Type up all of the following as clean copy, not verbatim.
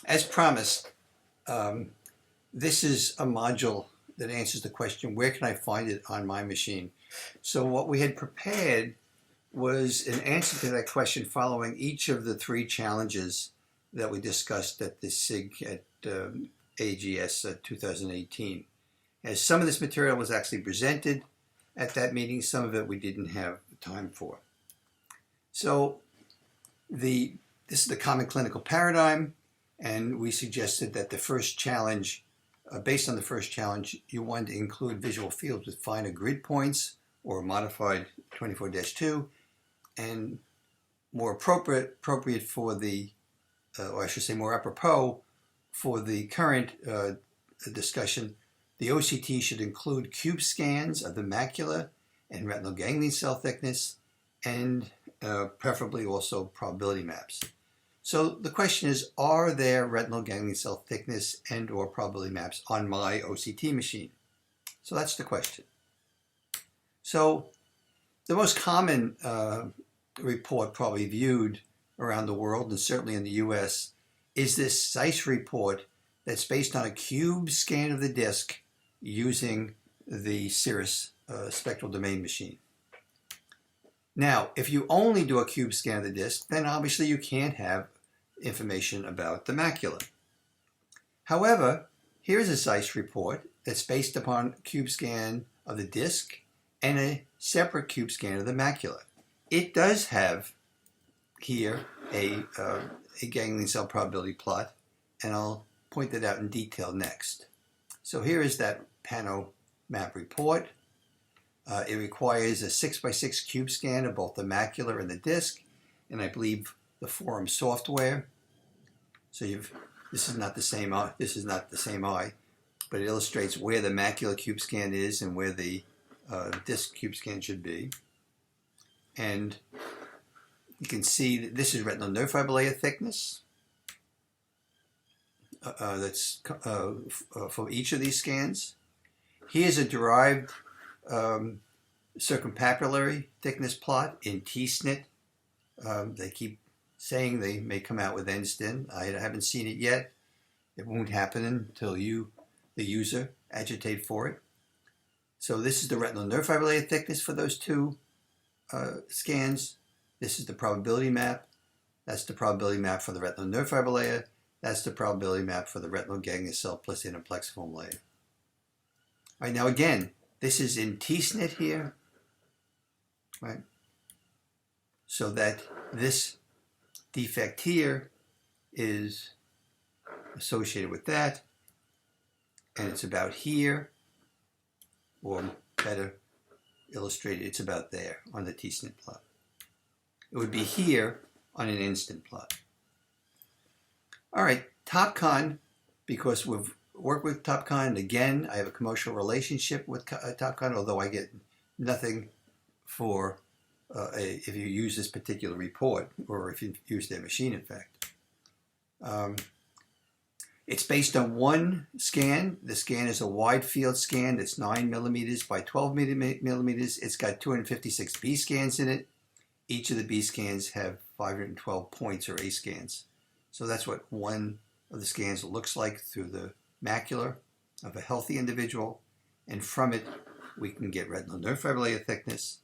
As promised, this is a module that answers the question, where can I find it on my machine? So what we had prepared was an answer to that question following each of the three challenges that we discussed at the SIG at AGS 2018. As some of this material was actually presented at that meeting, some of it we didn't have time for. So this is the common clinical paradigm, and we suggested that the first challenge, based on the first challenge, you want to include visual fields with finer grid points or modified 24-2, and more appropriate for the, or I should say more apropos for the current discussion, the OCT should include cube scans of the macula and retinal ganglion cell thickness, and preferably also probability maps. So the question is, are there retinal ganglion cell thickness and or probability maps on my OCT machine? So that's the question. So the most common report probably viewed around the world, and certainly in the US, is this ZEISS report that's based on a cube scan of the disc using the Cirrus spectral domain machine. Now, if you only do a cube scan of the disc, then obviously you can't have information about the macula. However, here's a ZEISS report that's based upon a cube scan of the disc and a separate cube scan of the macula. It does have here a ganglion cell probability plot, and I'll point that out in detail next. So here is that PanoMap report. It requires a 6x6 cube scan of both the macula and the disc, and I believe the forum software. So this is not the same eye. This is not the same eye, but it illustrates where the macula cube scan is and where the disc cube scan should be. And you can see that this is retinal nerve fiber layer thickness. That's for each of these scans. Here's a derived circumpapillary thickness plot in T-SNP. They keep saying they may come out with NSTIN. I haven't seen it yet. It won't happen until you, the user, agitate for it. So this is the retinal nerve fiber layer thickness for those two scans. This is the probability map. That's the probability map for the retinal nerve fiber layer. That's the probability map for the retinal ganglion cell plus anaplexiform layer. All right, now again, this is in T-SNP here, right? So that this defect here is associated with that, and it's about here, or better illustrated, it's about there on the T-SNP plot. It would be here on an instant plot. All right, TopCon, because we've worked with TopCon, and again, I have a commercial relationship with TopCon, although I get nothing for if you use this particular report, or if you use their machine, in fact. It's based on one scan. The scan is a wide field scan that's 9 millimeters by 12 millimeters. It's got 256 B scans in it. Each of the B scans have 512 points, or A scans. So that's what one of the scans looks like through the macula of a healthy individual. And from it, we can get retinal nerve fiber layer thickness,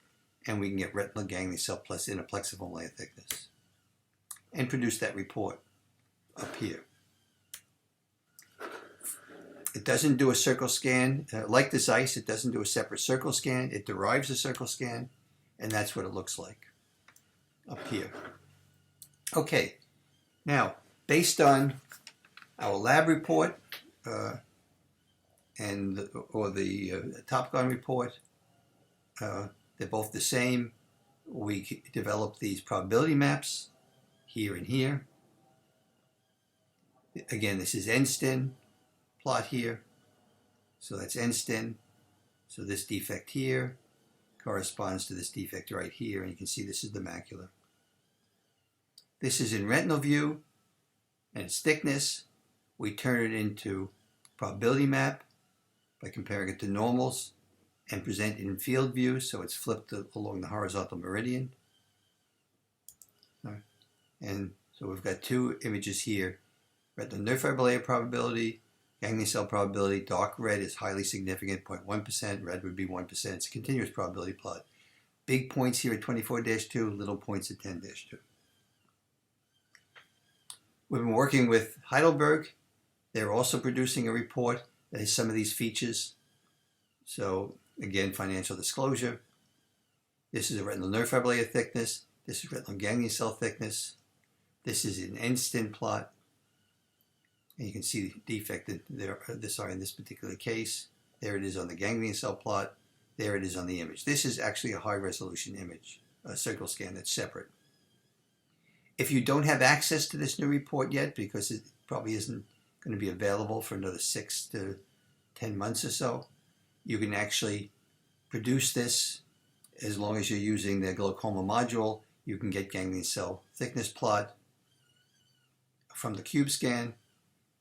and we can get retinal ganglion cell plus anaplexiform layer thickness, and produce that report up here. It doesn't do a circle scan. Like the ZEISS, it doesn't do a separate circle scan. It derives a circle scan, and that's what it looks like up here. Okay, now, based on our lab report or the TopCon report, they're both the same. We developed these probability maps here and here. Again, this is NSTIN plot here. So that's NSTIN. So this defect here corresponds to this defect right here, and you can see this is the macula. This is in retinal view, and its thickness. We turn it into probability map by comparing it to normals, and present it in field view, so it's flipped along the horizontal meridian. And so we've got two images here Retinal nerve fiber layer probability, ganglion cell probability. Dark red is highly significant, 0.1%. Red would be 1%. It's a continuous probability plot. Big points here at 24-2, little points at 10-2. We've been working with Heidelberg. They're also producing a report that has some of these features. So again, financial disclosure. This is a retinal nerve fiber layer thickness. This is retinal ganglion cell thickness. This is an end-stin plot. And you can see the defect in this particular case. There it is on the ganglion cell plot. There it is on the image. This is actually a high-resolution image, a circle scan that's separate. If you don't have access to this new report yet, because it probably isn't going to be available for another 6 to 10 months or so, you can actually produce this as long as you're using the glaucoma module. You can get ganglion cell thickness plot from the cube scan,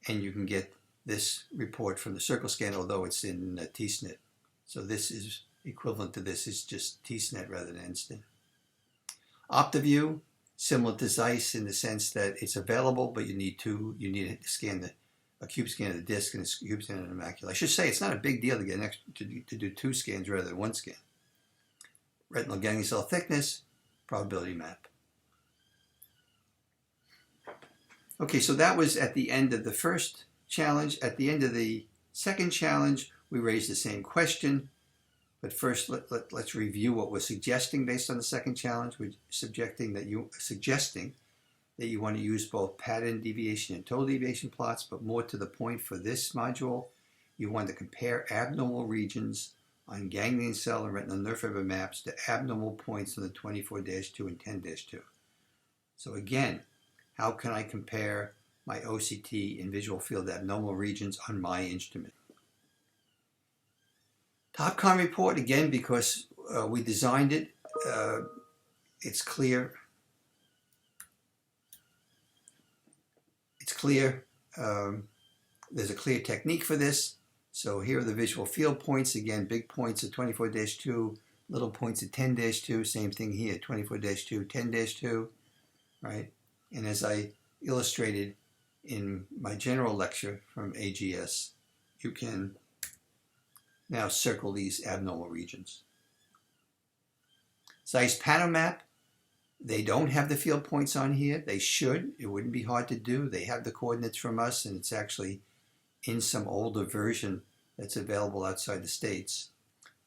and you can get this report from the circle scan, although it's in T-SNIT. So this is equivalent to this. It's just T-SNIT rather than end-stin. OptiView, similar to Zeiss in the sense that it's available, but you need to scan a cube scan of the disc and a cube scan of the macula. I should say it's not a big deal to get to do 2 scans rather than 1 scan. Retinal ganglion cell thickness, probability map. Okay, so that was at the end of the first challenge. At the end of the second challenge, we raised the same question. But first, let's review what we're suggesting based on the second challenge. We're suggesting that you want to use both pattern deviation and total deviation plots, but more to the point for this module, you want to compare abnormal regions on ganglion cell and retinal nerve fiber maps to abnormal points on the 24-2 and 10-2. So again, how can I compare my OCT in visual field abnormal regions on my instrument? TopCon report, again, because we designed it, it's clear. It's clear. There's a clear technique for this. So here are the visual field points. Again, big points at 24-2, little points at 10-2. Same thing here, 24-2, 10-2, right? And as I illustrated in my general lecture from AGS, you can now circle these abnormal regions. Zeiss Panomap, they don't have the field points on here. They should. It wouldn't be hard to do. They have the coordinates from us, and it's actually in some older version that's available outside the States.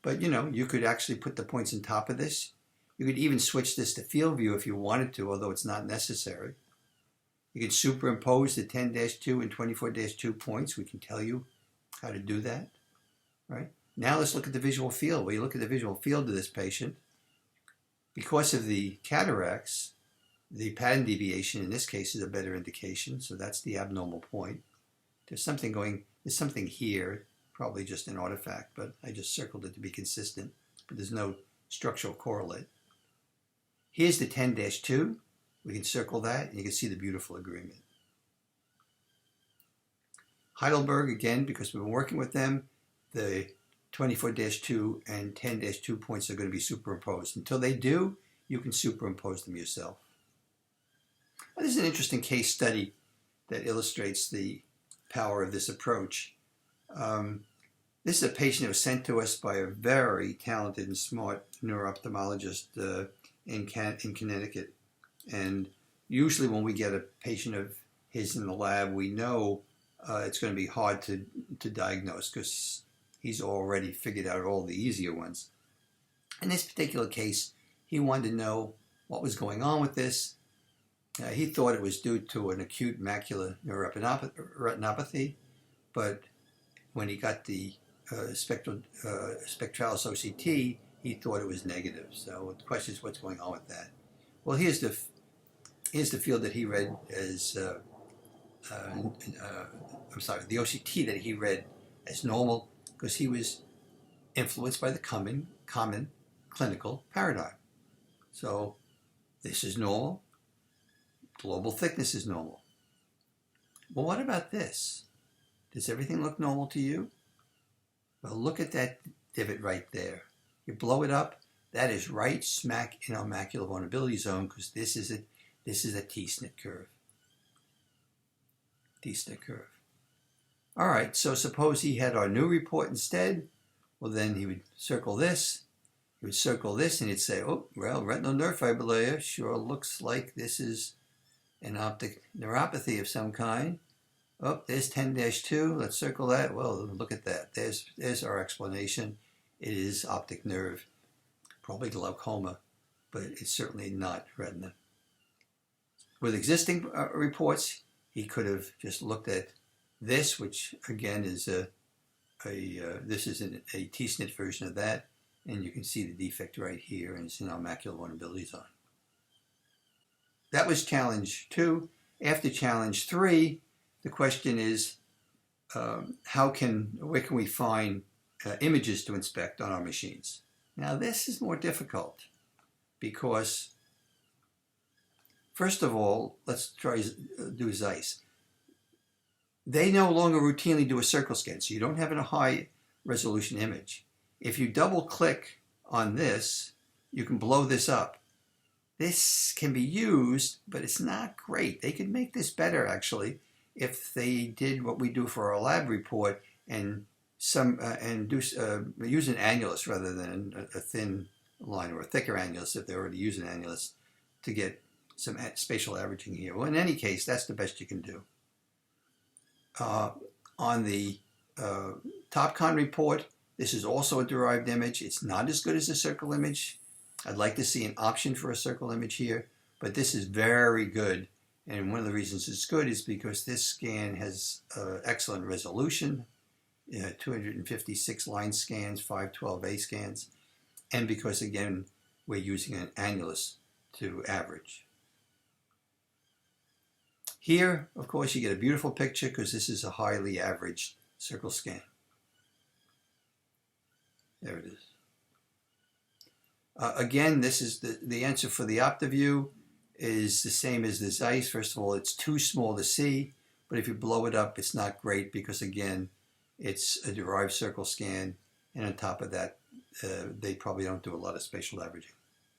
But you could actually put the points on top of this. You could even switch this to field view if you wanted to, although it's not necessary. You could superimpose the 10-2 and 24-2 points. We can tell you how to do that, right? Now let's look at the visual field. Well, you look at the visual field of this patient. Because of the cataracts, the pattern deviation in this case is a better indication, so that's the abnormal point. There's something here, probably just an artifact, but I just circled it to be consistent, but there's no structural correlate. Here's the 10-2. We can circle that, and you can see the beautiful agreement. Heidelberg, again, because we've been working with them, the 24-2 and 10-2 points are going to be superimposed. Until they do, you can superimpose them yourself. Now, this is an interesting case study that illustrates the power of this approach. This is a patient that was sent to us by a very talented and smart neuro-ophthalmologist in Connecticut. And usually when we get a patient of his in the lab, we know it's going to be hard to diagnose because he's already figured out all the easier ones. In this particular case, he wanted to know what was going on with this. He thought it was due to an acute macular neuroretinopathy, but when he got the spectralis OCT, he thought it was negative. So the question is, what's going on with that? Well, here's the field that he read as, the OCT that he read as normal, because he was influenced by the common clinical paradigm. So this is normal. Global thickness is normal. Well, what about this? Does everything look normal to you? Well, look at that divot right there. You blow it up, that is right smack in our macular vulnerability zone, because this is a T-SNIT curve. T-snit curve. All right, so suppose he had our new report instead. Well, then he would circle this. He would circle this, and he'd say, oh, well, retinal nerve fiber layer sure looks like this is an optic neuropathy of some kind. Oh, there's 10-2. Let's circle that. Well, look at that. There's our explanation. It is optic nerve, probably glaucoma, but it's certainly not retina. With existing reports, he could have just looked at this, which again is this is a T-snit version of that, and you can see the defect right here, and it's in our macular vulnerability zone. That was challenge 2. After challenge 3, the question is, where can we find images to inspect on our machines? Now this is more difficult because, first of all, let's try do Zeiss. They no longer routinely do a circle scan, so you don't have a high resolution image. If you double click on this, you can blow this up. This can be used, but it's not great. They could make this better actually if they did what we do for our lab report and use an annulus rather than a thin line, or a thicker annulus if they already use an annulus, to get some spatial averaging here. Well, in any case, that's the best you can do. On the TopCon report, this is also a derived image. It's not as good as a circle image. I'd like to see an option for a circle image here, but this is very good. And one of the reasons it's good is because this scan has excellent resolution, 256 line scans, 512A scans, and because, again, we're using an annulus to average. Here, of course, you get a beautiful picture because this is a highly averaged circle scan. There it is. Again, this is the answer for the OptiView is the same as the Zeiss. First of all, it's too small to see, but if you blow it up, it's not great because, again, it's a derived circle scan, and on top of that, they probably don't do a lot of spatial averaging.